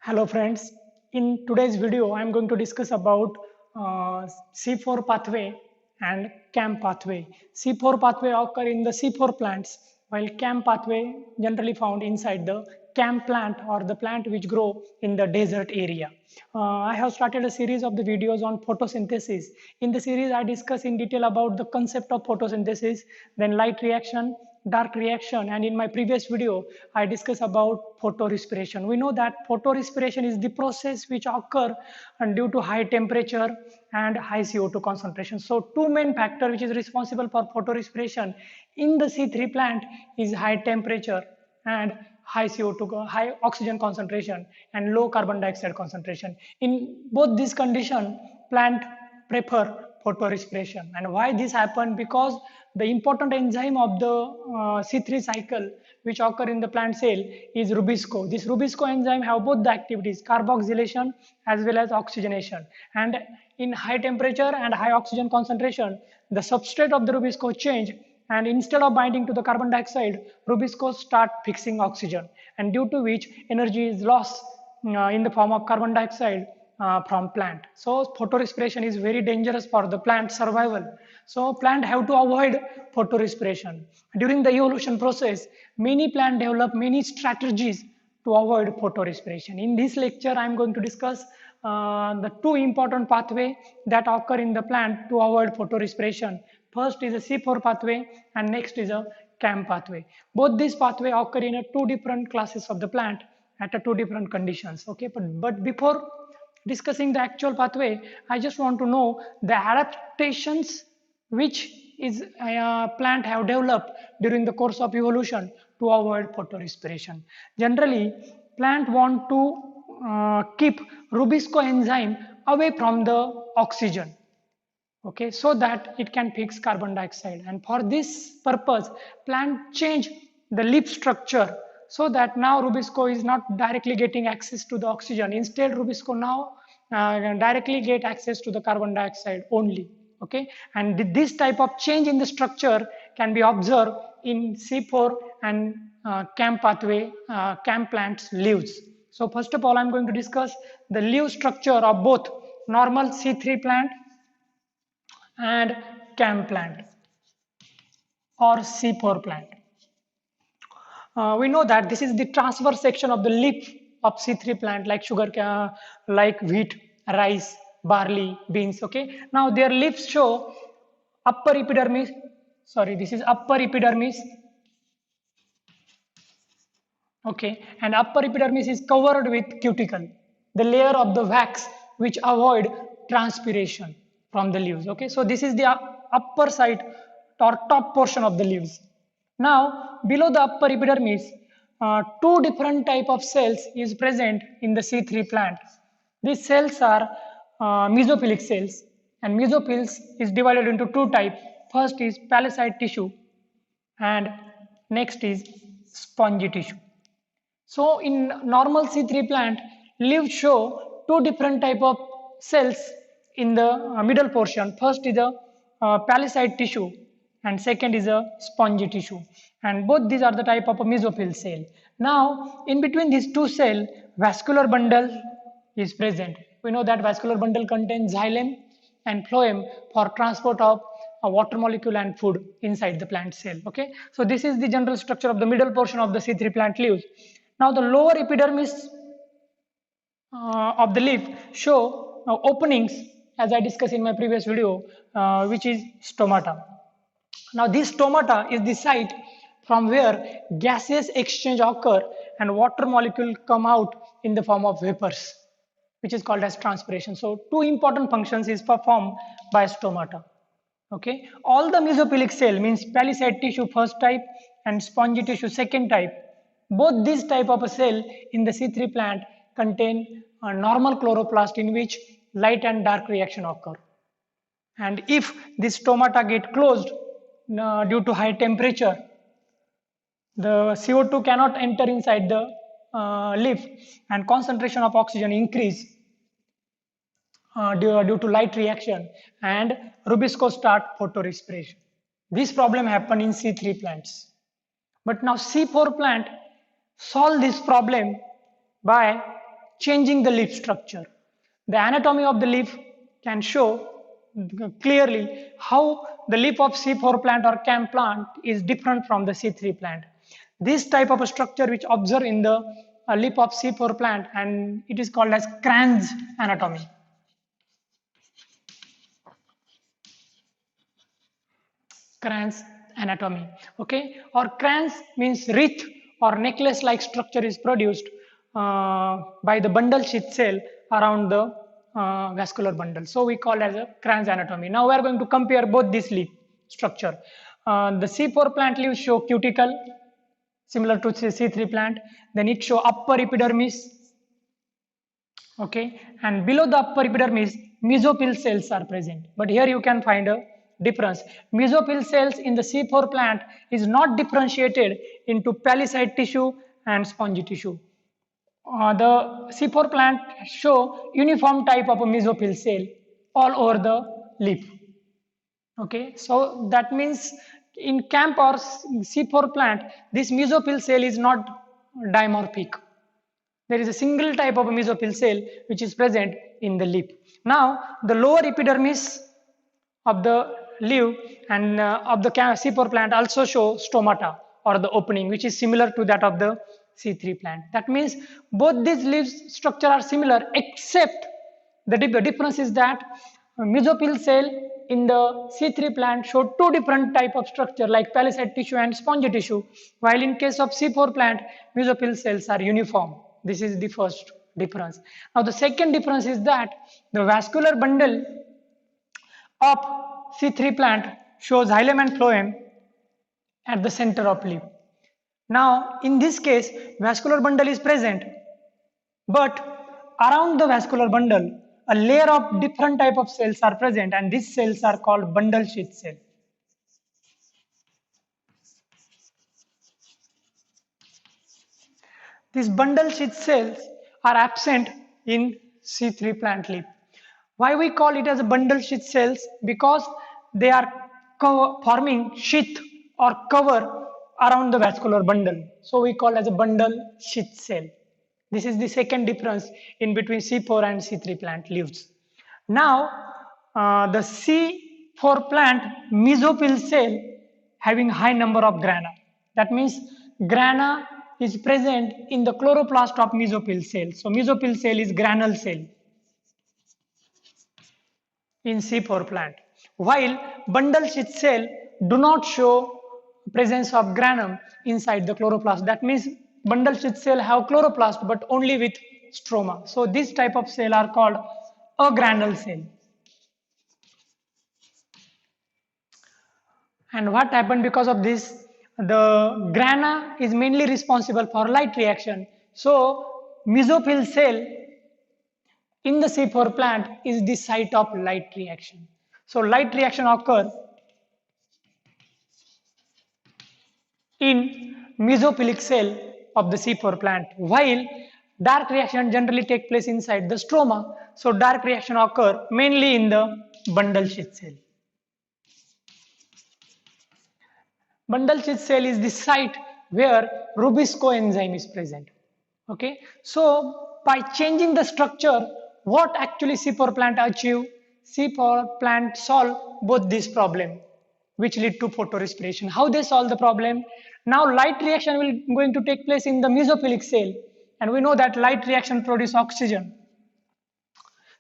Hello friends, in today's video I am going to discuss about C4 pathway and CAM pathway. C4 pathway occur in the C4 plants while CAM pathway generally found inside the CAM plant or the plant which grow in the desert area. I have started a series of the videos on photosynthesis. In the series I discuss in detail about the concept of photosynthesis, then light reaction, dark reaction, and in my previous video I discussed about photorespiration. We know that photorespiration is the process which occur due to high temperature and high CO2 concentration. So two main factor which is responsible for photorespiration in the C3 plant is high temperature and high CO2, high oxygen concentration and low carbon dioxide concentration. In both these conditions, plant prefer photorespiration. And why this happen? Because the important enzyme of the C3 cycle which occur in the plant cell is Rubisco. This Rubisco enzyme have both the activities carboxylation as well as oxygenation. And in high temperature and high oxygen concentration, the substrate of the Rubisco change, and instead of binding to the carbon dioxide, Rubisco start fixing oxygen, and due to which energy is lost in the form of carbon dioxide from plant. So photorespiration is very dangerous for the plant survival. So plant have to avoid photorespiration. During the evolution process, many plant develop many strategies to avoid photorespiration. In this lecture, I am going to discuss the two important pathway that occur in the plant to avoid photorespiration. First is a C4 pathway and next is a CAM pathway. Both these pathway occur in a two different classes of the plant at a two different conditions. Okay, but before discussing the actual pathway, I just want to know the adaptations which is plant have developed during the course of evolution to avoid photorespiration. Generally, plant want to keep Rubisco enzyme away from the oxygen, okay, so that it can fix carbon dioxide, and for this purpose plant change the leaf structure so that now Rubisco is not directly getting access to the oxygen. Instead, Rubisco now directly get access to the carbon dioxide only. Okay, and this type of change in the structure can be observed in C4 and CAM pathway, CAM plants leaves. So first of all, I'm going to discuss the leaf structure of both normal C3 plant and CAM plant or C4 plant. We know that this is the transverse section of the leaf of C3 plant, like sugar, like wheat, rice, barley, beans. Okay, now their leaves show upper epidermis. Sorry, this is upper epidermis. Okay, and upper epidermis is covered with cuticle, the layer of the wax which avoid transpiration from the leaves. Okay, so this is the upper side or top portion of the leaves. Now below the upper epidermis, two different type of cells is present in the C3 plant. These cells are mesophilic cells, and mesophils is divided into two types. First is palisade tissue and next is spongy tissue. So in normal C3 plant, leaves show two different type of cells in the middle portion. First is a palisade tissue and second is a spongy tissue, and both these are the type of a mesophyll cell. Now in between these two cells, vascular bundle is present. We know that vascular bundle contains xylem and phloem for transport of a water molecule and food inside the plant cell. Okay, so this is the general structure of the middle portion of the C3 plant leaves. Now the lower epidermis of the leaf show openings, as I discussed in my previous video, which is stomata. Now this stomata is the site from where gaseous exchange occur and water molecule come out in the form of vapors, which is called as transpiration. So two important functions is performed by stomata. Okay, all the mesophilic cell means palisade tissue first type and spongy tissue second type. Both these type of a cell in the C3 plant contain a normal chloroplast in which light and dark reaction occur. And if this stomata get closed due to high temperature, the CO2 cannot enter inside the leaf and concentration of oxygen increase due to light reaction, and Rubisco start photorespiration. This problem happen in C3 plants. But now C4 plant solve this problem by changing the leaf structure. The anatomy of the leaf can show clearly how the leaf of C4 plant or CAM plant is different from the C3 plant. This type of a structure which observed in the leaf of C4 plant, and it is called as Kranz anatomy. Kranz anatomy, okay, or Kranz means wreath or necklace like structure is produced by the bundle sheath cell around the vascular bundle. So we call as a Kranz anatomy. Now we are going to compare both this leaf structure. The C4 plant leaves show cuticle similar to C3 plant, then it show upper epidermis, okay, and below the upper epidermis mesophyll cells are present, but here you can find a difference. Mesophyll cells in the C4 plant is not differentiated into palisade tissue and spongy tissue. The C4 plant show uniform type of a mesophyll cell all over the leaf. Okay, so that means in CAMP or C4 plant, this mesophyll cell is not dimorphic. There is a single type of a mesophyll cell which is present in the leaf. Now, the lower epidermis of the leaf and of the C4 plant also show stomata or the opening, which is similar to that of the C3 plant. That means both these leaf structure are similar, except the difference is that mesophyll cell in the C3 plant show two different type of structure like palisade tissue and spongy tissue, while in case of C4 plant, mesophyll cells are uniform. This is the first difference. Now the second difference is that the vascular bundle of C3 plant shows xylem and phloem at the center of leaf. Now in this case, vascular bundle is present, but around the vascular bundle a layer of different type of cells are present, and these cells are called bundle sheath cell. These bundle sheath cells are absent in C3 plant leaf. Why we call it as a bundle sheath cells? Because they are forming sheath or cover around the vascular bundle. So we call as a bundle sheath cell. This is the second difference in between C4 and C3 plant leaves. Now, the C4 plant mesophyll cell having high number of grana. That means grana is present in the chloroplast of mesophyll cell. So mesophyll cell is granule cell in C4 plant, while bundle sheath cell do not show presence of granum inside the chloroplast. That means bundle sheath cell have chloroplast but only with stroma. So this type of cell are called a granule cell. And what happened because of this? The grana is mainly responsible for light reaction. So mesophyll cell in the C4 plant is the site of light reaction. So light reaction occurs in mesophilic cell of the C4 plant, while dark reaction generally take place inside the stroma. So dark reaction occur mainly in the bundle sheath cell. Bundle sheath cell is the site where Rubisco enzyme is present. Okay, so by changing the structure, what actually C4 plant achieve? C4 plant solve both this problem, which lead to photorespiration. How they solve the problem? Now light reaction will going to take place in the mesophilic cell, and we know that light reaction produce oxygen.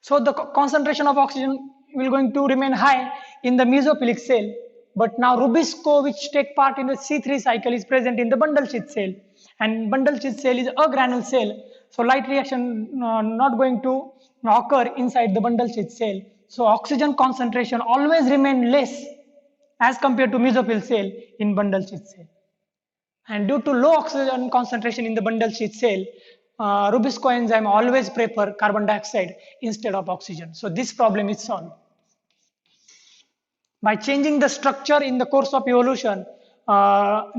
So the concentration of oxygen will going to remain high in the mesophilic cell, but now Rubisco, which take part in the C3 cycle, is present in the bundle sheath cell, and bundle sheath cell is a granule cell. So light reaction not going to occur inside the bundle sheath cell. So oxygen concentration always remain less as compared to mesophyll cell in bundle sheath cell. And due to low oxygen concentration in the bundle sheath cell, Rubisco enzyme always prefer carbon dioxide instead of oxygen. So this problem is solved. By changing the structure in the course of evolution,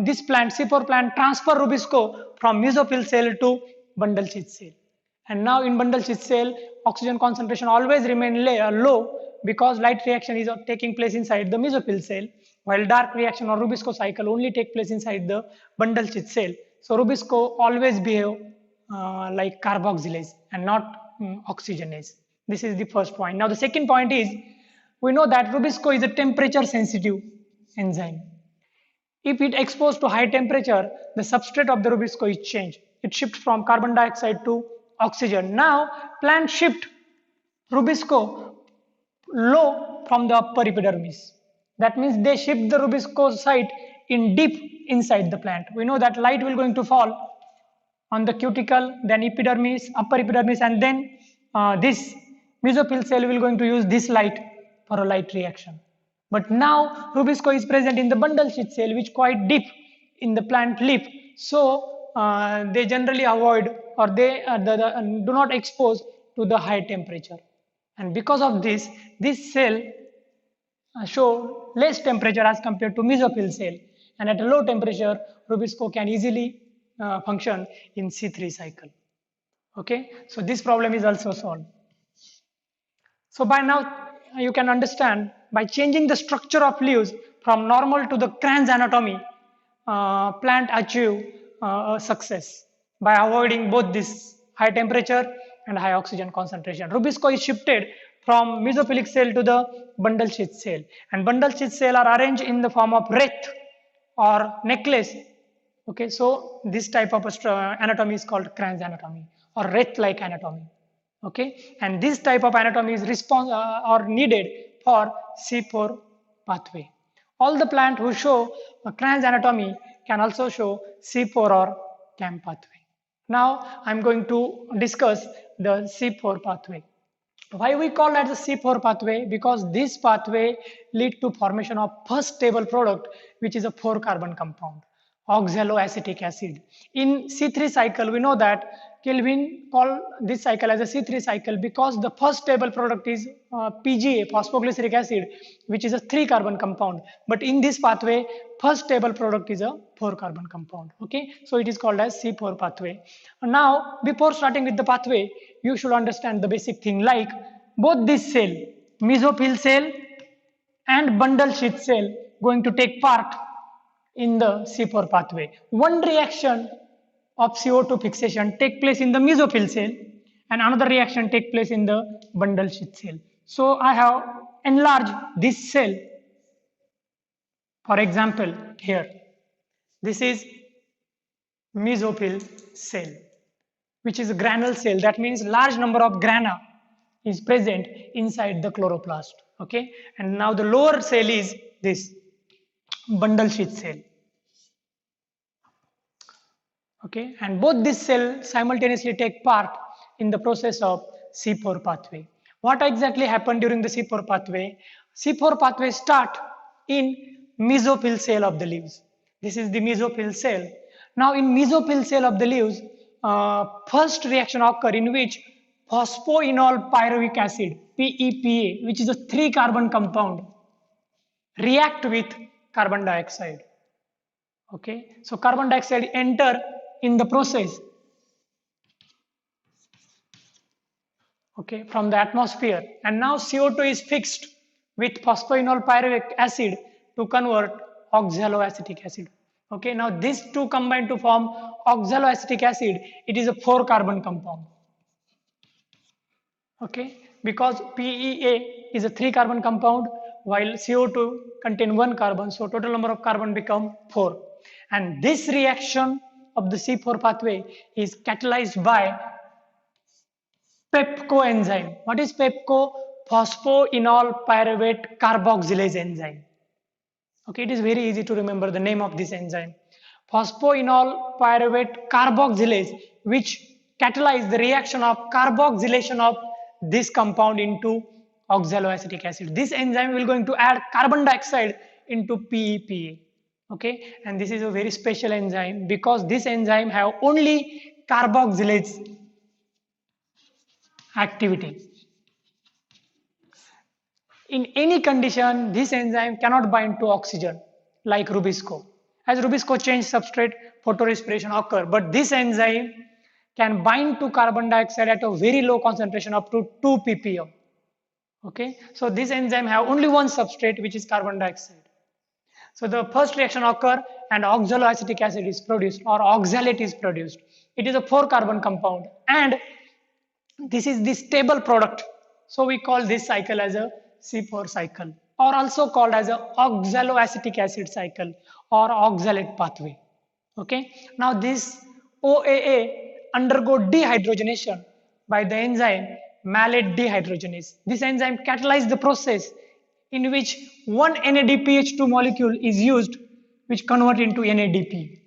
this plant, C4 plant, transfer Rubisco from mesophyll cell to bundle sheath cell. And now in bundle sheath cell, oxygen concentration always remain low because light reaction is taking place inside the mesophyll cell, while dark reaction or Rubisco cycle only take place inside the bundle sheath cell. So Rubisco always behave like carboxylase and not oxygenase. This is the first point. Now the second point is, we know that Rubisco is a temperature sensitive enzyme. If it exposed to high temperature, the substrate of the Rubisco is changed. It shifts from carbon dioxide to oxygen. Now plant shift Rubisco low from the upper epidermis. That means they shift the Rubisco site in deep inside the plant. We know that light will going to fall on the cuticle, then epidermis, upper epidermis, and then this mesophyll cell will going to use this light for a light reaction. But now Rubisco is present in the bundle sheath cell, which quite deep in the plant leaf. So they generally avoid, or they do not expose to the high temperature. And because of this cell show less temperature as compared to mesophyll cell. And at a low temperature, Rubisco can easily function in C3 cycle. Okay, so this problem is also solved. So by now you can understand, by changing the structure of leaves from normal to the Kranz anatomy, plant achieve success by avoiding both this high temperature and high oxygen concentration. Rubisco is shifted from mesophilic cell to the bundle sheath cell, and bundle sheath cell are arranged in the form of wreath or necklace. Okay, so this type of anatomy is called Kranz anatomy or wreath-like anatomy. Okay, and this type of anatomy is or needed for C4 pathway. All the plant who show a Kranz anatomy can also show C4 or CAM pathway. Now I am going to discuss the C4 pathway. Why we call that the C4 pathway? Because this pathway lead to formation of first stable product, which is a 4-carbon compound, oxaloacetic acid. In C3 cycle, we know that Kelvin called this cycle as a C3 cycle because the first stable product is PGA, phosphoglyceric acid, which is a 3-carbon compound. But in this pathway, first stable product is a 4-carbon compound. Okay, so it is called as C4 pathway. Now, before starting with the pathway, you should understand the basic thing, like both this cell, mesophyll cell and bundle sheath cell, going to take part in the C4 pathway. One reaction of CO2 fixation take place in the mesophyll cell and another reaction take place in the bundle sheath cell. So I have enlarged this cell. For example, here, this is mesophyll cell, which is a granule cell. That means large number of grana is present inside the chloroplast. Okay, and now the lower cell is this bundle sheath cell. Okay, and both this cell simultaneously take part in the process of C4 pathway. What exactly happened during the C4 pathway? C4 pathway start in mesophyll cell of the leaves. This is the mesophyll cell. Now in mesophyll cell of the leaves, first reaction occur in which phosphoenol pyruvic acid, PEPA, which is a 3-carbon compound, react with carbon dioxide. Okay, so carbon dioxide enter in the process, okay, from the atmosphere, and now CO2 is fixed with phosphoenol pyruvic acid to convert oxaloacetic acid. Okay, now these two combine to form oxaloacetic acid. It is a 4-carbon compound. Okay, because PEA is a 3-carbon compound while CO2 contain 1 carbon, so total number of carbon become 4. And this reaction of the C4 pathway is catalyzed by PEPCO enzyme. What is PEPCO? Phosphoenol pyruvate carboxylase enzyme. Okay, it is very easy to remember the name of this enzyme. Phosphoenol pyruvate carboxylase, which catalyze the reaction of carboxylation of this compound into oxaloacetic acid. This enzyme will going to add carbon dioxide into PEPA. Okay, and this is a very special enzyme because this enzyme have only carboxylase activity. In any condition, this enzyme cannot bind to oxygen like Rubisco. As Rubisco change substrate, photorespiration occur, but this enzyme can bind to carbon dioxide at a very low concentration up to 2 ppm. Okay, so this enzyme have only one substrate, which is carbon dioxide. So the first reaction occur and oxaloacetic acid is produced, or oxalate is produced. It is a 4-carbon compound, and this is the stable product. So we call this cycle as a C4 cycle, or also called as a oxaloacetic acid cycle or oxalate pathway. Okay. Now this OAA undergo dehydrogenation by the enzyme malate dehydrogenase. This enzyme catalyzes the process in which one NADPH2 molecule is used, which convert into NADP.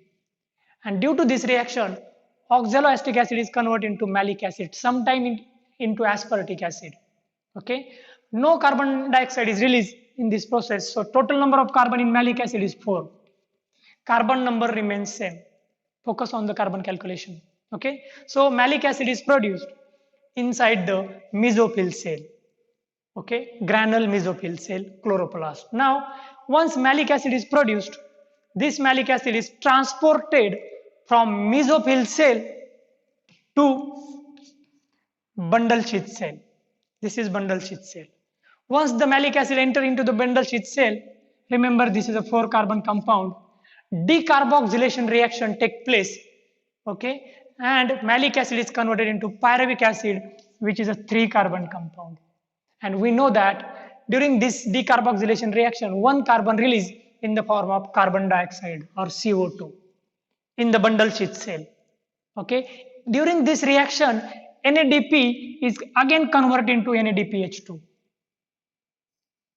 And due to this reaction, oxaloacetic acid is converted into malic acid, sometime into aspartic acid. Okay. No carbon dioxide is released in this process. So total number of carbon in malic acid is 4. Carbon number remains same. Focus on the carbon calculation. Okay. So malic acid is produced inside the mesophyll cell. Okay. Granule mesophyll cell chloroplast. Now, once malic acid is produced, this malic acid is transported from mesophyll cell to bundle sheath cell. This is bundle sheath cell. Once the malic acid enter into the bundle sheath cell, remember this is a 4-carbon compound, decarboxylation reaction take place. Okay, and malic acid is converted into pyruvic acid, which is a 3-carbon compound. And we know that during this decarboxylation reaction, one carbon released in the form of carbon dioxide or CO2 in the bundle sheath cell. Okay, during this reaction, NADP is again converted into NADPH2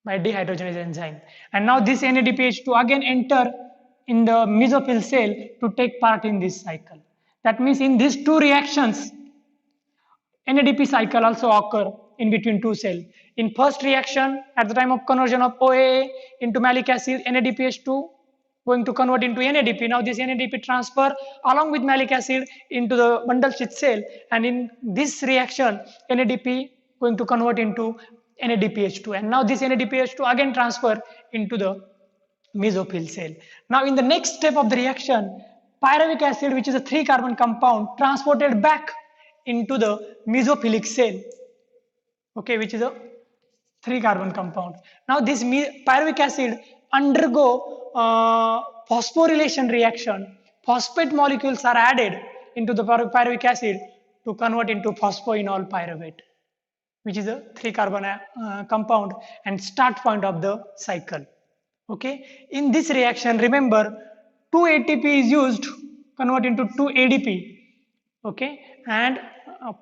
by dehydrogenase enzyme, and now this NADPH2 again enter in the mesophyll cell to take part in this cycle. That means in these two reactions, NADP cycle also occur in between two cells. In first reaction, at the time of conversion of OAA into malic acid, NADPH2 going to convert into NADP. Now this NADP transfer along with malic acid into the bundle sheath cell, and in this reaction, NADP going to convert into NADPH2, and now this NADPH2 again transfer into the mesophyll cell. Now in the next step of the reaction, pyruvic acid, which is a 3-carbon compound, transported back into the mesophilic cell, okay, which is a 3-carbon compound. Now this pyruvic acid undergo phosphorylation reaction. Phosphate molecules are added into the pyruvic acid to convert into phosphoenol pyruvate, which is a 3-carbon compound and start point of the cycle. Okay, in this reaction, remember 2 ATP is used, convert into 2 ADP. Okay, and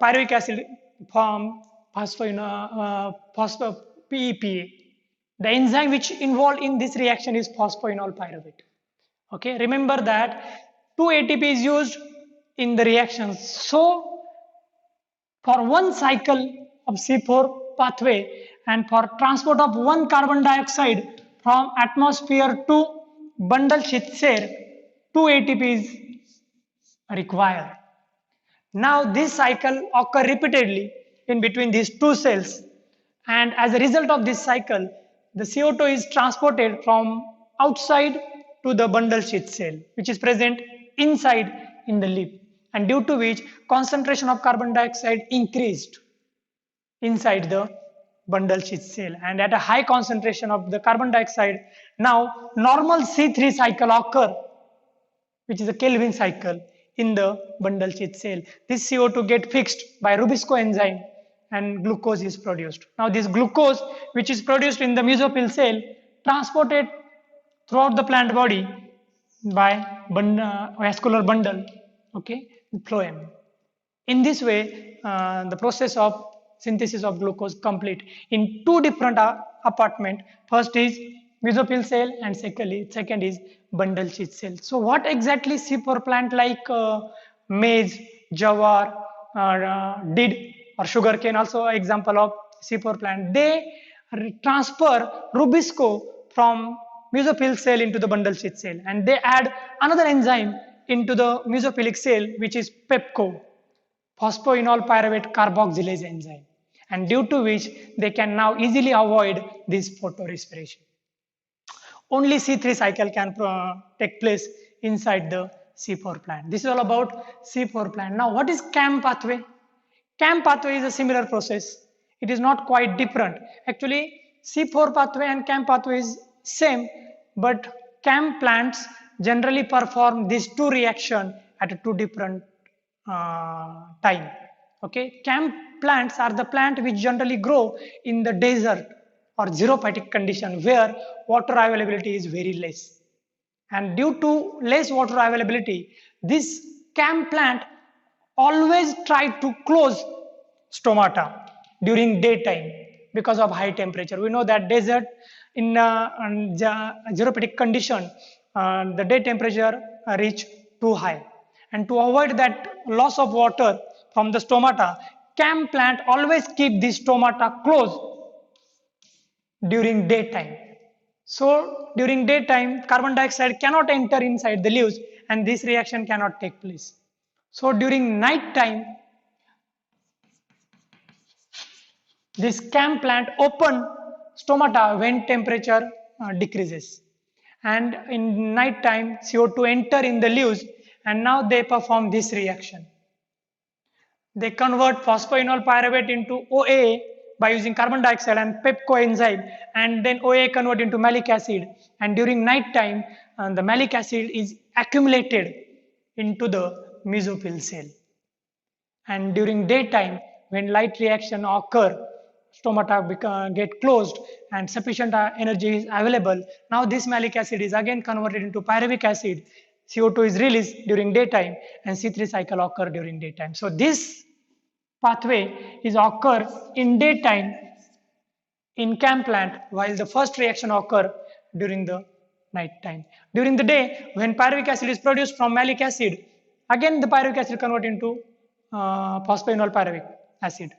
pyruvic acid form PEPA. The enzyme which involved in this reaction is phosphoenol pyruvate. Okay, remember that 2 ATP is used in the reaction. So, for one cycle of C4 pathway and for transport of one carbon dioxide from atmosphere to bundle sheath cell, 2 ATP is required. Now this cycle occurs repeatedly in between these two cells, and as a result of this cycle, the CO2 is transported from outside to the bundle sheath cell, which is present inside in the lip, and due to which concentration of carbon dioxide increased inside the bundle sheath cell, and at a high concentration of the carbon dioxide, now normal C3 cycle occur, which is a Kelvin cycle in the bundle sheath cell. This CO2 get fixed by Rubisco enzyme and glucose is produced. Now this glucose, which is produced in the mesophyll cell, transported throughout the plant body by vascular bundle, okay, phloem. In this way, the process of synthesis of glucose complete in two different apartment. First is mesophyll cell and second is bundle sheath cell. So what exactly C4 plant like maize, jawar did, or sugarcane, also example of C4 plant, they transfer Rubisco from mesophyll cell into the bundle sheath cell, and they add another enzyme into the mesophilic cell, which is PEPCO, phosphoenol pyruvate carboxylase enzyme, and due to which they can now easily avoid this photorespiration. Only C3 cycle can take place inside the C4 plant. This is all about C4 plant. Now what is CAM pathway? CAM pathway is a similar process. It is not quite different. Actually, C4 pathway and CAM pathway is same, but CAM plants generally perform these two reactions at two different time. Okay, camp plants are the plant which generally grow in the desert or xerophytic condition where water availability is very less. And due to less water availability, this camp plant always try to close stomata during daytime because of high temperature. We know that desert in xerophytic condition, the day temperature reach too high. And to avoid that loss of water from the stomata, camp plant always keep the stomata closed during daytime. So during daytime, carbon dioxide cannot enter inside the leaves and this reaction cannot take place. So during night time, this camp plant open stomata when temperature decreases. And in night time, CO2 enter in the leaves and now they perform this reaction. They convert phosphoenol pyruvate into OA by using carbon dioxide and PEPCO enzyme, and then OA convert into malic acid, and during night time the malic acid is accumulated into the mesophyll cell, and during daytime when light reaction occur, stomata get closed and sufficient energy is available. Now this malic acid is again converted into pyruvic acid, CO2 is released during daytime and C3 cycle occur during daytime. So this pathway is occur in daytime in camp plant while the first reaction occur during the night time. During the day when pyruvic acid is produced from malic acid, again the pyruvic acid convert into phosphoenol pyruvic acid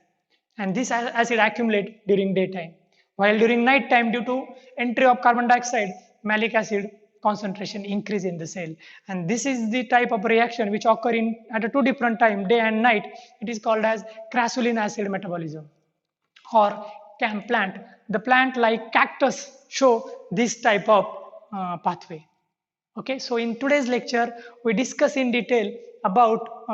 and this acid accumulate during daytime, while during night time due to entry of carbon dioxide malic acid concentration increase in the cell, and this is the type of reaction which occur in at a two different time, day and night. It is called as crassulin acid metabolism or camp plant. The plant like cactus show this type of pathway. Okay, so in today's lecture we discuss in detail about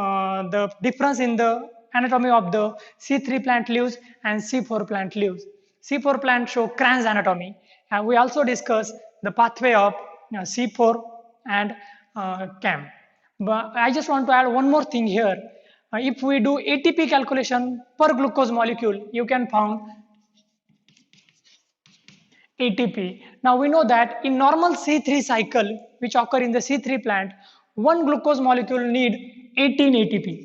the difference in the anatomy of the C3 plant leaves and C4 plant leaves. C4 plant show Kranz anatomy, and we also discuss the pathway of C4 and CAM. But I just want to add one more thing here. If we do ATP calculation per glucose molecule, you can found ATP. Now we know that in normal C3 cycle which occur in the C3 plant, one glucose molecule need 18 ATP.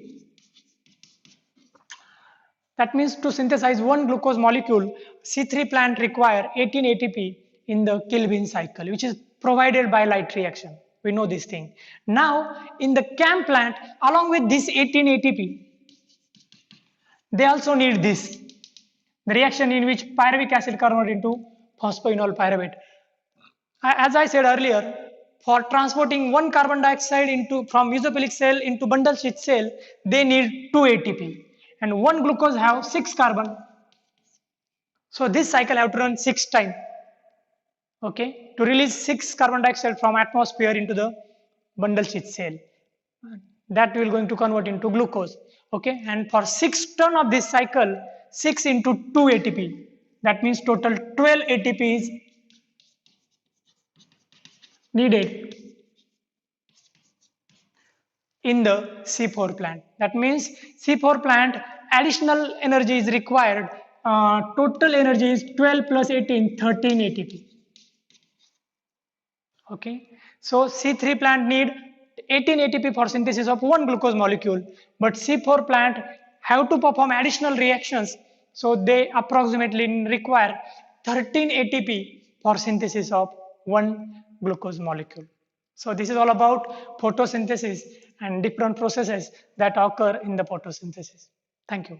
That means to synthesize one glucose molecule, C3 plant require 18 ATP in the Kilbin cycle, which is provided by light reaction. We know this thing. Now in the CAM plant, along with this 18 ATP, they also need this, the reaction in which pyruvic acid convert into phosphoenol pyruvate. As I said earlier, for transporting one carbon dioxide from mesophilic cell into bundle sheath cell, they need 2 ATP. And one glucose have 6 carbon. So this cycle have to run 6 times. Okay, to release 6 carbon dioxide from atmosphere into the bundle sheath cell. That will going to convert into glucose. Okay, and for 6 turn of this cycle, 6 into 2 ATP. That means total 12 ATP is needed in the C4 plant. That means C4 plant additional energy is required. Total energy is 12 plus 18, 13 ATP. Okay, so C3 plant need 18 ATP for synthesis of one glucose molecule, but C4 plant have to perform additional reactions, so they approximately require 13 ATP for synthesis of one glucose molecule. So this is all about photosynthesis and different processes that occur in the photosynthesis. Thank you.